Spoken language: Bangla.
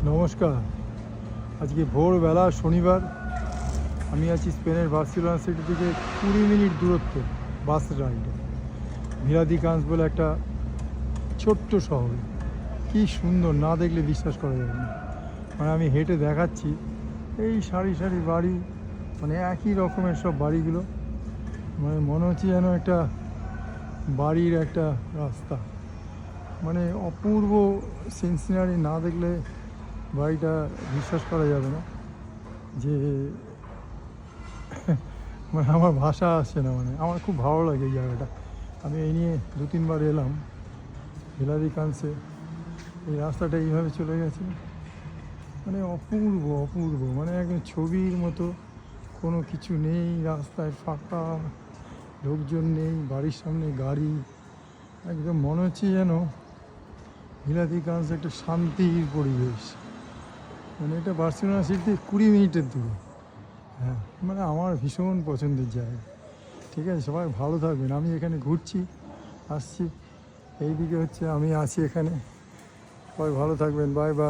নমস্কার। আজকে ভোরবেলা শনিবার। আমি আছি স্পেনের বার্সেলোনা সিটি থেকে 20 মিনিট দূরত্বে বাস রাইডে ভিলাদিকান্স বলে একটা ছোট্ট শহর। কি সুন্দর, না দেখলে বিশ্বাস করা যাবে না। মানে আমি হেঁটে দেখাচ্ছি, এই সারি সারি বাড়ি, মানে একই রকমের সব বাড়িগুলো, মানে মনে হচ্ছে যেন একটা বাড়ির একটা রাস্তা, মানে অপূর্ব সিনারি। না দেখলে বাড়িটা বিশ্বাস করা যাবে না যে মানে আমার ভাষা আসছে না। মানে আমার খুব ভালো লাগে এই জায়গাটা। আমি এই নিয়ে 2-3 বার এলাম ভিলাদিকান্সে। এই রাস্তাটা এইভাবে চলে গেছে, মানে অপূর্ব অপূর্ব, মানে একদম ছবির মতো। কোনো কিছু নেই, রাস্তায় ফাঁকা, লোকজন নেই, বাড়ির সামনে গাড়ি। একদম মনে হচ্ছে যেন ভিলাদিকান্স একটা শান্তির পরিবেশ। মানে এটা বার্সেলোনা সিটি থেকে 20 মিনিটের দূরে। হ্যাঁ, মানে আমার ভীষণ পছন্দের জায়গা। ঠিক আছে, সবাই ভালো থাকবেন। আমি এখানে ঘুরছি, আসছি, এইদিকে হচ্ছে আমি আছি এখানে। সবাই ভালো থাকবেন, বাই বাই।